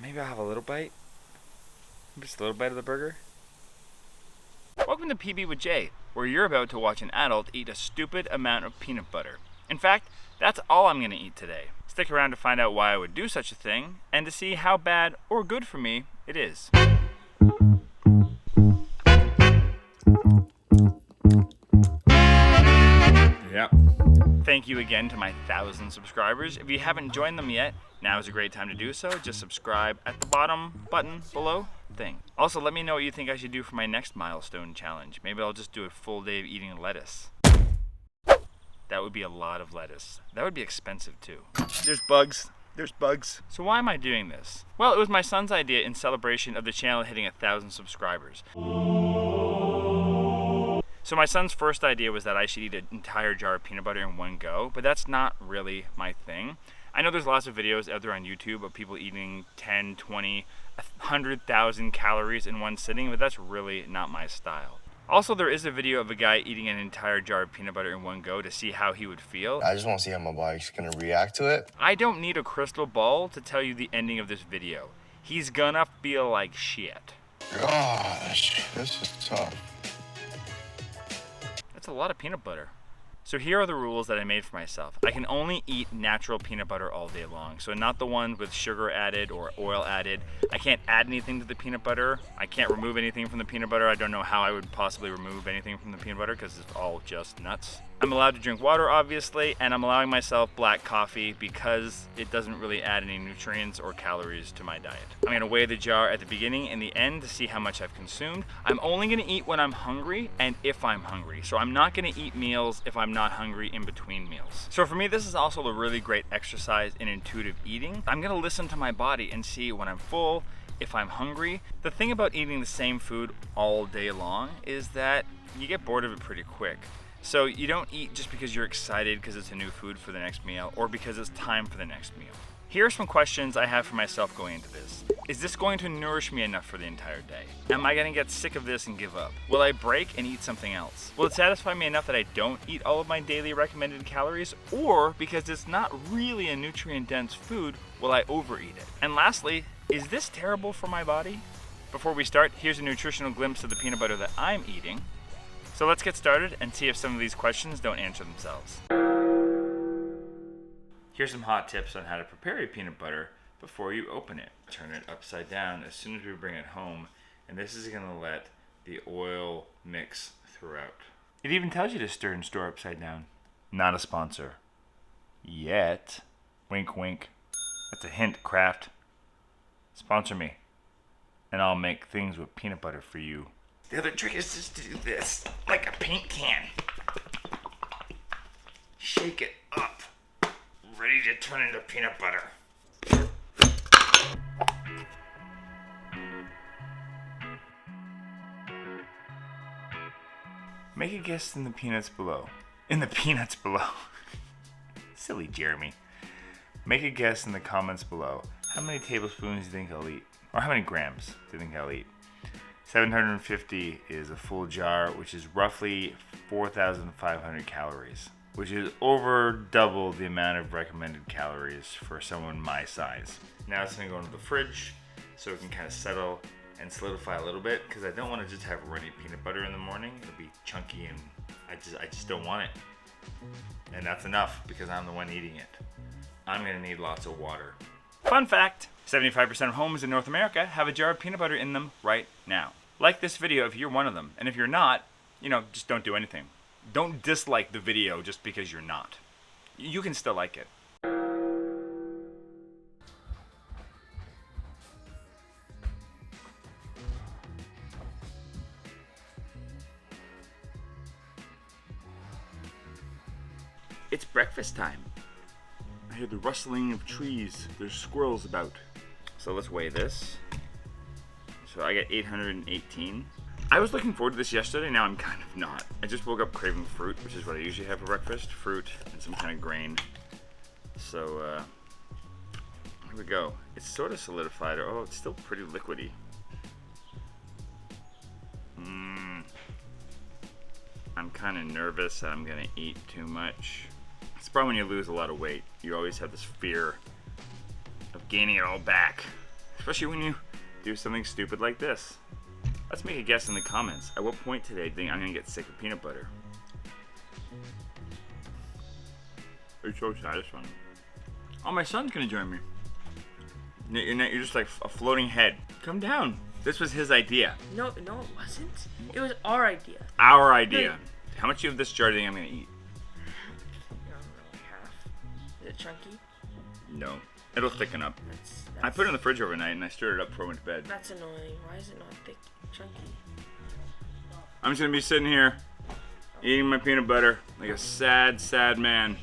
Maybe I'll have a little bite. Just a little bite of the burger. Welcome to PB with Jay, where you're about to watch an adult eat a stupid amount of peanut butter. In fact, that's all I'm gonna eat today. Stick around to find out why I would do such a thing, and to see how bad or good for me it is. Yep. Thank you again to my 1,000 subscribers. If you haven't joined them yet, now is a great time to do so. Just subscribe at the bottom button below thing. Also, let me know what you think I should do for my next milestone challenge. Maybe I'll just do a full day of eating lettuce. That would be a lot of lettuce. That would be expensive too. There's bugs. There's bugs. So why am I doing this? Well, it was my son's idea in celebration of the channel hitting 1,000 subscribers. So my son's first idea was that I should eat an entire jar of peanut butter in one go, but that's not really my thing. I know there's lots of videos out there on YouTube of people eating 10, 20, 100,000 calories in one sitting, but that's really not my style. Also, there is a video of a guy eating an entire jar of peanut butter in one go to see how he would feel. I just want to see how my body's gonna react to it. I don't need a crystal ball to tell you the ending of this video. He's gonna feel like shit. Gosh, this is tough. That's a lot of peanut butter. So here are the rules that I made for myself. I can only eat natural peanut butter all day long. So not the one with sugar added or oil added. I can't add anything to the peanut butter. I can't remove anything from the peanut butter. I don't know how I would possibly remove anything from the peanut butter because it's all just nuts. I'm allowed to drink water, obviously, and I'm allowing myself black coffee because it doesn't really add any nutrients or calories to my diet. I'm gonna weigh the jar at the beginning and the end to see how much I've consumed. I'm only gonna eat when I'm hungry and if I'm hungry. So I'm not gonna eat meals if I'm not hungry in between meals. So for me, this is also a really great exercise in intuitive eating. I'm gonna listen to my body and see when I'm full, if I'm hungry. The thing about eating the same food all day long is that you get bored of it pretty quick. So you don't eat just because you're excited because it's a new food for the next meal or because it's time for the next meal. Here are some questions I have for myself going into this. Is this going to nourish me enough for the entire day? Am I gonna get sick of this and give up? Will I break and eat something else? Will it satisfy me enough that I don't eat all of my daily recommended calories? Or because it's not really a nutrient-dense food, will I overeat it? And lastly, is this terrible for my body? Before we start, here's a nutritional glimpse of the peanut butter that I'm eating. So let's get started and see if some of these questions don't answer themselves. Here's some hot tips on how to prepare your peanut butter before you open it. Turn it upside down as soon as we bring it home, and this is gonna let the oil mix throughout. It even tells you to stir and store upside down. Not a sponsor. Yet. Wink, wink. That's a hint, Kraft. Sponsor me, and I'll make things with peanut butter for you. The other trick is just to do this, like a paint can. Shake it up. Ready to turn into peanut butter. Make a guess in the peanuts below. In the peanuts below. Silly Jeremy. Make a guess in the comments below. How many tablespoons do you think I'll eat? Or how many grams do you think I'll eat? 750 is a full jar, which is roughly 4,500 calories, which is over double the amount of recommended calories for someone my size. Now it's gonna go into the fridge so it can kind of settle and solidify a little bit, because I don't want to just have runny peanut butter in the morning. It'll be chunky and I just don't want it. And that's enough because I'm the one eating it. I'm gonna need lots of water. Fun fact, 75% of homes in North America have a jar of peanut butter in them right now. Like this video if you're one of them, and if you're not, just don't do anything. Don't dislike the video just because you're not. You can still like it. It's breakfast time. I hear the rustling of trees. There's squirrels about. So let's weigh this. So I got 818. I was looking forward to this yesterday, now I'm kind of not. I just woke up craving fruit, which is what I usually have for breakfast. Fruit and some kind of grain. So, here we go. It's sort of solidified. Oh, it's still pretty liquidy. I'm kind of nervous that I'm gonna eat too much. It's probably when you lose a lot of weight. You always have this fear of gaining it all back. Especially when you do something stupid like this. Let's make a guess in the comments. At what point today do you think I'm gonna get sick of peanut butter? It's so satisfying. Oh, my son's gonna join me. You're just like a floating head. Come down. This was his idea. No, it wasn't. It was our idea. Our idea. How much of this jar do you think I'm gonna eat? Like half. Is it chunky? No. It'll thicken up. I put it in the fridge overnight and I stirred it up before I went to bed. That's annoying. Why is it not thick, chunky? I'm just gonna be sitting here eating my peanut butter like a sad, sad man.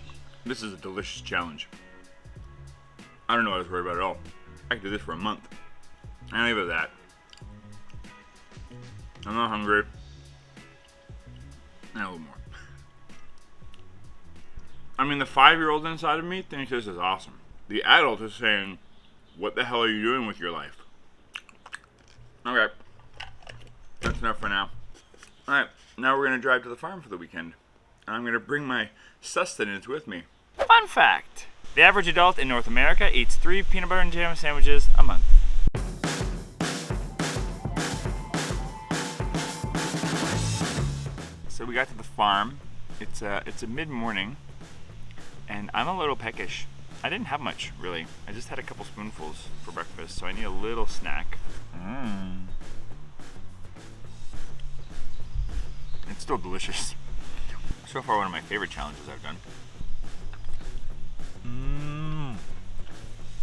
This is a delicious challenge. I don't know what I was worried about at all. I could do this for a month. And leave it at that. I'm not hungry. And a little more. I mean, the 5-year-old inside of me thinks this is awesome. The adult is saying, what the hell are you doing with your life? Okay. That's enough for now. Alright, now we're going to drive to the farm for the weekend. And I'm going to bring my sustenance with me. Fun fact. The average adult in North America eats 3 peanut butter and jam sandwiches a month. So we got to the farm. It's a mid-morning, and I'm a little peckish. I didn't have much, really. I just had a couple spoonfuls for breakfast, so I need a little snack. It's still delicious. So far, one of my favorite challenges I've done.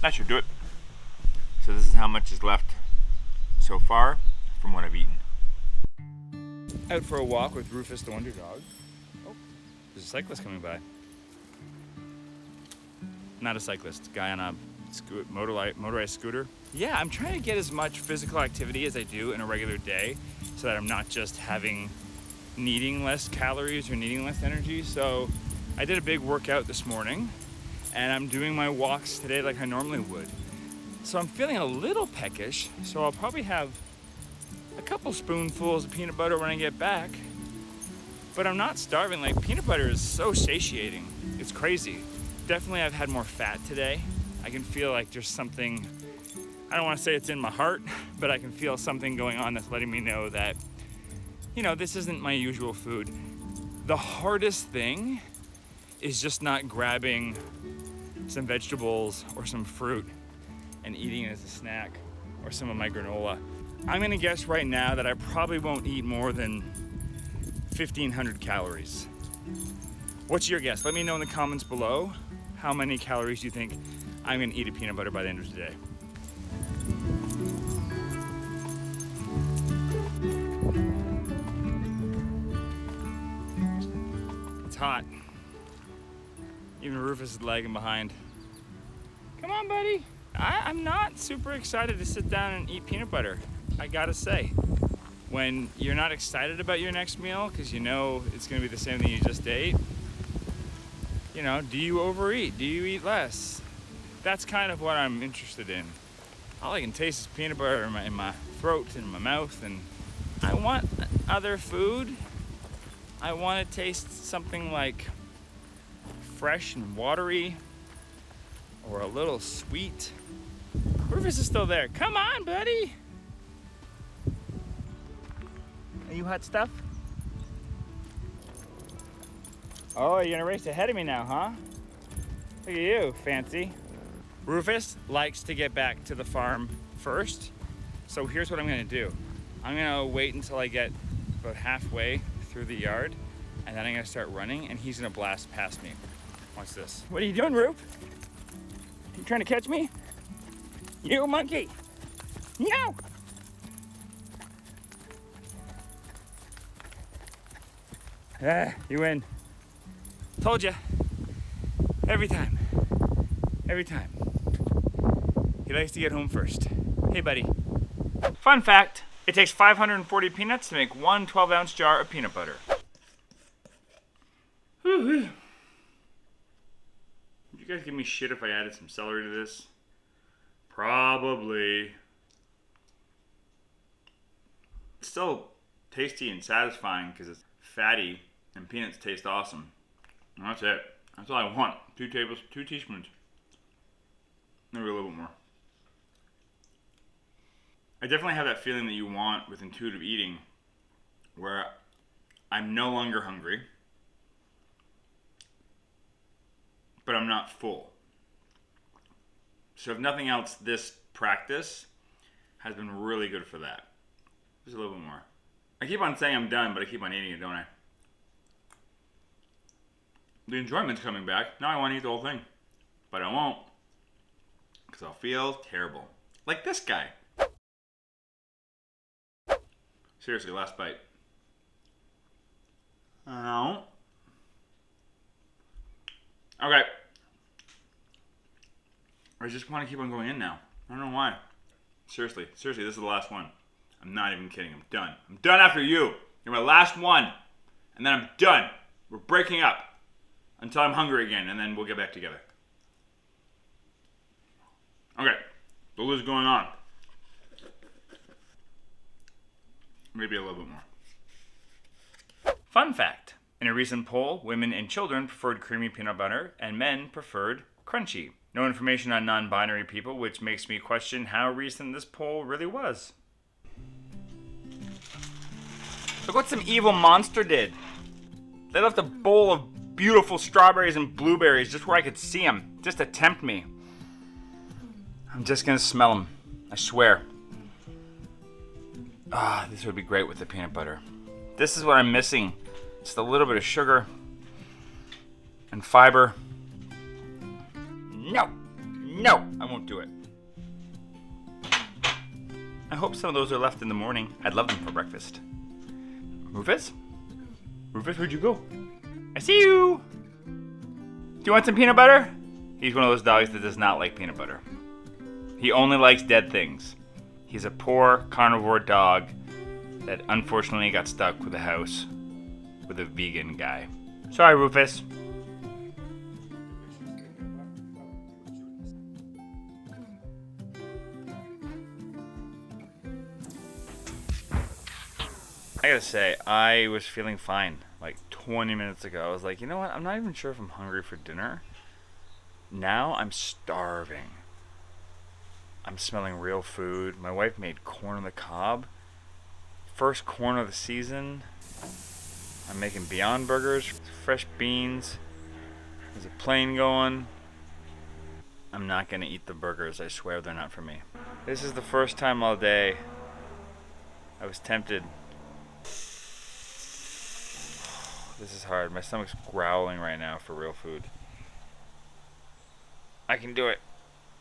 That should do it. So this is how much is left so far from what I've eaten. Out for a walk with Rufus the Wonder Dog. Oh, there's a cyclist coming by. Not a cyclist, guy on a motorized scooter. Yeah, I'm trying to get as much physical activity as I do in a regular day so that I'm not just needing less calories or needing less energy. So I did a big workout this morning and I'm doing my walks today like I normally would. So I'm feeling a little peckish, so I'll probably have a couple spoonfuls of peanut butter when I get back. But I'm not starving. Like, peanut butter is so satiating. It's crazy. Definitely I've had more fat today. I can feel like there's something, I don't want to say it's in my heart, but I can feel something going on that's letting me know that, you know, this isn't my usual food. The hardest thing is just not grabbing some vegetables or some fruit and eating it as a snack, or some of my granola. I'm gonna guess right now that I probably won't eat more than 1,500 calories. What's your guess? Let me know in the comments below how many calories you think I'm gonna eat of peanut butter by the end of today. It's hot. Even Rufus is lagging behind. Come on, buddy. I'm not super excited to sit down and eat peanut butter, I gotta say. When you're not excited about your next meal because you know it's gonna be the same thing you just ate, you know, do you overeat? Do you eat less? That's kind of what I'm interested in. All I can taste is peanut butter in my throat and in my mouth, and I want other food. I want to taste something like fresh and watery, or a little sweet. Rufus is still there. Come on, buddy. Are you hot stuff? Oh, you're gonna race ahead of me now, huh? Look at you, fancy. Rufus likes to get back to the farm first, so here's what I'm gonna do. I'm gonna wait until I get about halfway through the yard, and then I'm gonna start running, and he's gonna blast past me. Watch this. What are you doing, Roof? You trying to catch me? You monkey! No! You win. Told ya. Every time. Every time. He likes to get home first. Hey, buddy. Fun fact, it takes 540 peanuts to make one 12-ounce jar of peanut butter. Would you guys give me shit if I added some celery to this? Probably. It's still tasty and satisfying because it's fatty and peanuts taste awesome. And that's it. That's all I want. 2 teaspoons. Maybe a little bit more. I definitely have that feeling that you want with intuitive eating, where I'm no longer hungry, but I'm not full. So if nothing else, this practice has been really good for that. Just a little bit more. I keep on saying I'm done, but I keep on eating it, don't I? The enjoyment's coming back. Now I want to eat the whole thing. But I won't. Because I'll feel terrible. Like this guy. Seriously, last bite. Oh. Okay. I just want to keep on going in now. I don't know why. Seriously, this is the last one. I'm not even kidding. I'm done. I'm done after you. You're my last one. And then I'm done. We're breaking up until I'm hungry again, and then we'll get back together. Okay. So what's going on? Maybe a little bit more. Fun fact. In a recent poll, women and children preferred creamy peanut butter, and men preferred crunchy. No information on non-binary people, which makes me question how recent this poll really was. Look what some evil monster did. They left a bowl of beautiful strawberries and blueberries just where I could see them, just to tempt me. I'm just gonna smell them, I swear. This would be great with the peanut butter. This is what I'm missing. Just a little bit of sugar and fiber. No, I won't do it. I hope some of those are left in the morning. I'd love them for breakfast. Rufus? Rufus, where'd you go? I see you! Do you want some peanut butter? He's one of those dogs that does not like peanut butter. He only likes dead things. He's a poor carnivore dog that unfortunately got stuck with a house with a vegan guy. Sorry, Rufus. I gotta say, I was feeling fine like 20 minutes ago. I was like, you know what? I'm not even sure if I'm hungry for dinner. Now I'm starving. I'm smelling real food. My wife made corn on the cob. First corn of the season. I'm making Beyond Burgers, fresh beans. There's a plane going. I'm not gonna eat the burgers. I swear they're not for me. This is the first time all day I was tempted. This is hard. My stomach's growling right now for real food. I can do it.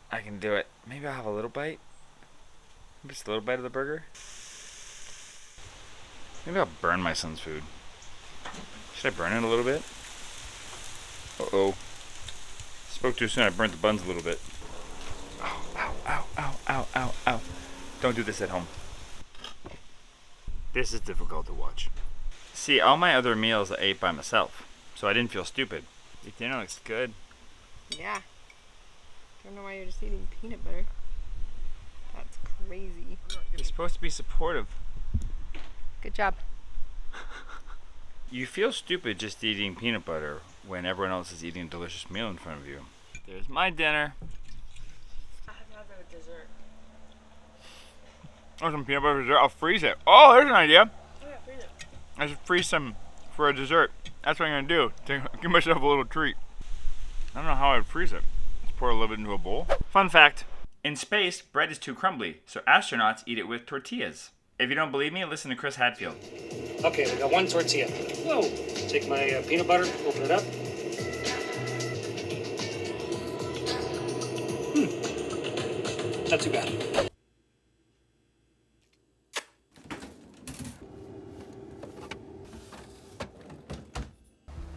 I can do it. Maybe I'll have a little bite. Maybe just a little bite of the burger. Maybe I'll burn my son's food. Should I burn it a little bit? Uh-oh. Spoke too soon. I burnt the buns a little bit. Ow, ow, ow, ow, ow, ow, ow. Don't do this at home. This is difficult to watch. See, all my other meals I ate by myself, so I didn't feel stupid. Your dinner looks good. Yeah. Don't know why you're just eating peanut butter. That's crazy. You're supposed to be supportive. Good job. You feel stupid just eating peanut butter when everyone else is eating a delicious meal in front of you. There's my dinner. I have to have a dessert. Oh, some peanut butter dessert. I'll freeze it. Oh, there's an idea. Oh yeah, freeze it. I should freeze some for a dessert. That's what I'm gonna do. Give myself a little treat. I don't know how I'd freeze it. Just pour a little bit into a bowl. Fun fact. In space, bread is too crumbly, so astronauts eat it with tortillas. If you don't believe me, listen to Chris Hadfield. Okay, we got one tortilla. Whoa. Take my peanut butter, open it up. Not too bad.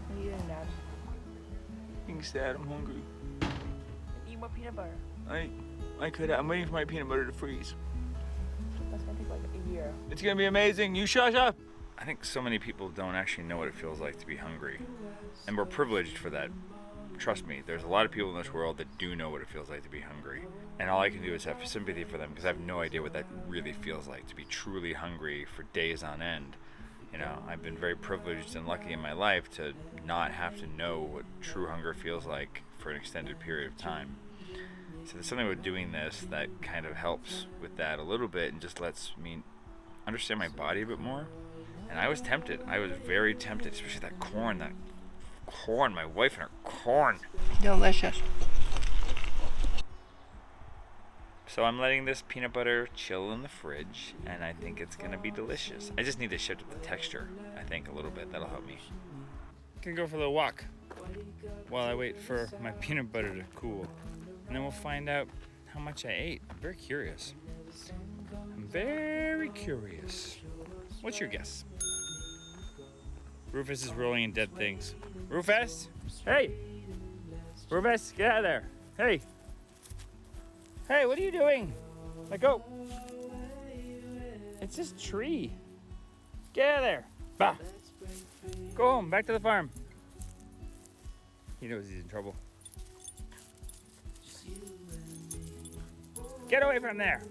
What are you doing, Dad? Being sad, I'm hungry. Eat more peanut butter. I could. I'm waiting for my peanut butter to freeze. That's gonna take like a year. It's gonna be amazing. You shut up. I think so many people don't actually know what it feels like to be hungry, and we're privileged for that. Trust me, there's a lot of people in this world that do know what it feels like to be hungry, and all I can do is have sympathy for them because I have no idea what that really feels like to be truly hungry for days on end. You know, I've been very privileged and lucky in my life to not have to know what true hunger feels like for an extended period of time. So there's something with doing this that kind of helps with that a little bit and just lets me understand my body a bit more. And I was tempted. I was very tempted, especially that corn, my wife and her corn. Delicious. So I'm letting this peanut butter chill in the fridge, and I think it's gonna be delicious. I just need to shift up the texture, I think, a little bit. That'll help me. Gonna go for a little walk while I wait for my peanut butter to cool. And then we'll find out how much I ate. I'm very curious. What's your guess? Rufus is rolling in dead things. Rufus? Hey! Rufus, get out of there. Hey! Hey, what are you doing? Let go. It's this tree. Get out of there. Bah! Go home, back to the farm. He knows he's in trouble. Get away from there.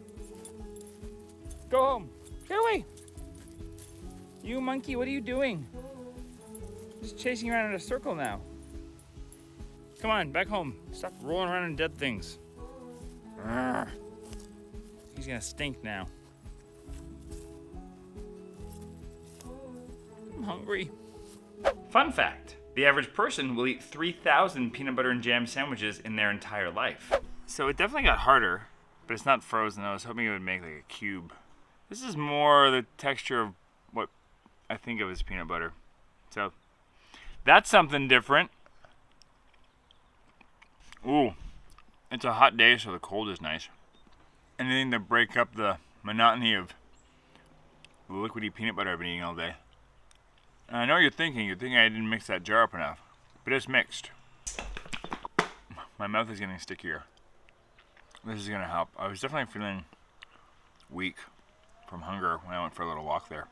Go home. Get away. You monkey, what are you doing? Just chasing around in a circle now. Come on, back home. Stop rolling around in dead things. Urgh. He's gonna stink now. I'm hungry. Fun fact, the average person will eat 3,000 peanut butter and jam sandwiches in their entire life. So it definitely got harder, but it's not frozen. I was hoping it would make like a cube. This is more the texture of what I think of as peanut butter. So that's something different. Ooh, it's a hot day, so the cold is nice. Anything to break up the monotony of the liquidy peanut butter I've been eating all day. And I know you're thinking I didn't mix that jar up enough, but it's mixed. My mouth is getting stickier. This is gonna help. I was definitely feeling weak from hunger when I went for a little walk there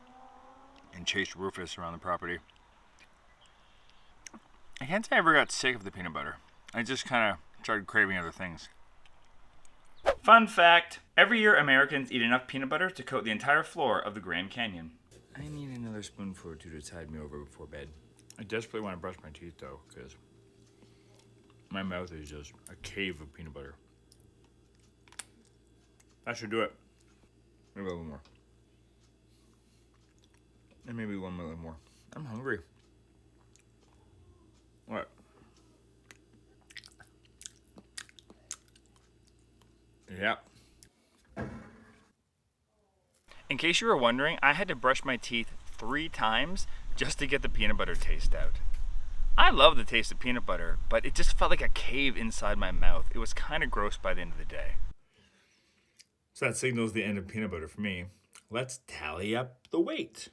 and chased Rufus around the property. I can't say I ever got sick of the peanut butter. I just kind of started craving other things. Fun fact, every year Americans eat enough peanut butter to coat the entire floor of the Grand Canyon. I need another spoonful or two to tide me over before bed. I desperately want to brush my teeth though, because my mouth is just a cave of peanut butter. That should do it. Maybe a little more. And maybe one little more. I'm hungry. What? Yeah. In case you were wondering, I had to brush my teeth 3 times just to get the peanut butter taste out. I love the taste of peanut butter, but it just felt like a cave inside my mouth. It was kind of gross by the end of the day. So that signals the end of peanut butter for me. Let's tally up the weight.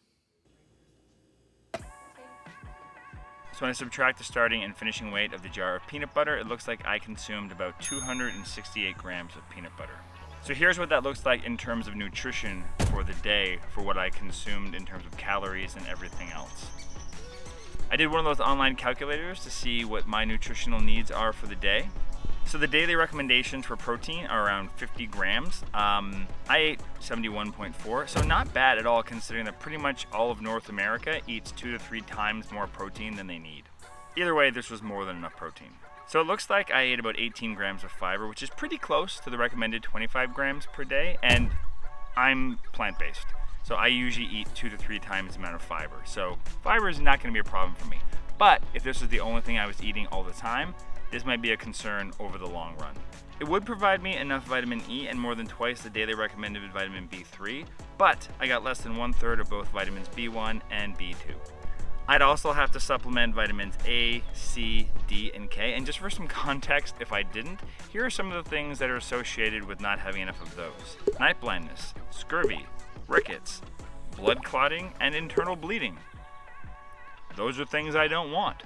So when I subtract the starting and finishing weight of the jar of peanut butter, it looks like I consumed about 268 grams of peanut butter. So here's what that looks like in terms of nutrition for the day for what I consumed in terms of calories and everything else. I did one of those online calculators to see what my nutritional needs are for the day. So the daily recommendations for protein are around 50 grams. I ate 71.4, so not bad at all considering that pretty much all of North America eats 2 to 3 times more protein than they need. Either way, this was more than enough protein. So it looks like I ate about 18 grams of fiber, which is pretty close to the recommended 25 grams per day, and I'm plant-based. So I usually eat 2 to 3 times the amount of fiber. So fiber is not gonna be a problem for me. But if this was the only thing I was eating all the time, this might be a concern over the long run. It would provide me enough vitamin E and more than twice the daily recommended vitamin B3, but I got less than 1/3 of both vitamins B1 and B2. I'd also have to supplement vitamins A, C, D, and K, and just for some context, if I didn't, here are some of the things that are associated with not having enough of those. Night blindness, scurvy, rickets, blood clotting, and internal bleeding. Those are things I don't want.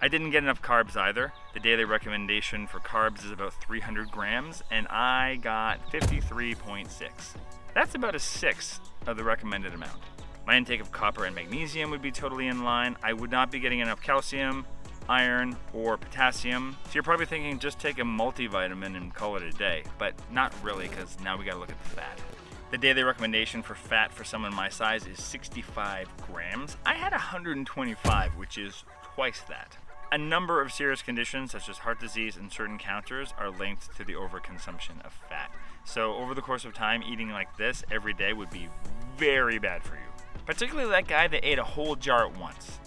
I didn't get enough carbs either. The daily recommendation for carbs is about 300 grams, and I got 53.6. That's about 1/6 of the recommended amount. My intake of copper and magnesium would be totally in line. I would not be getting enough calcium, iron, or potassium. So you're probably thinking just take a multivitamin and call it a day, but not really, because now we gotta look at the fat. The daily recommendation for fat for someone my size is 65 grams. I had 125, which is twice that. A number of serious conditions such as heart disease and certain cancers are linked to the overconsumption of fat. So over the course of time, eating like this every day would be very bad for you. Particularly that guy that ate a whole jar at once.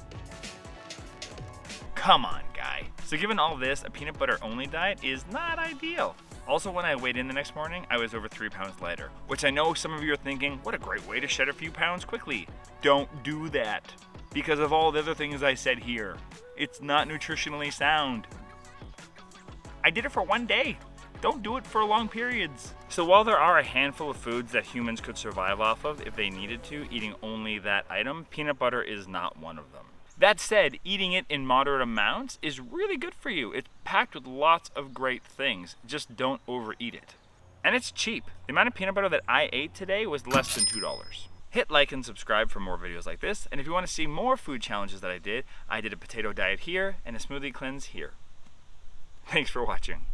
Come on, guy. So given all this, a peanut butter only diet is not ideal. Also, when I weighed in the next morning, I was over 3 pounds lighter, which I know some of you are thinking, what a great way to shed a few pounds quickly. Don't do that, because of all the other things I said here. It's not nutritionally sound. I did it for 1 day. Don't do it for long periods. So while there are a handful of foods that humans could survive off of if they needed to, eating only that item, peanut butter is not one of them. That said, eating it in moderate amounts is really good for you. It's packed with lots of great things. Just don't overeat it. And it's cheap. The amount of peanut butter that I ate today was less than $2. Hit like and subscribe for more videos like this. And if you want to see more food challenges that I did a potato diet here and a smoothie cleanse here. Thanks for watching.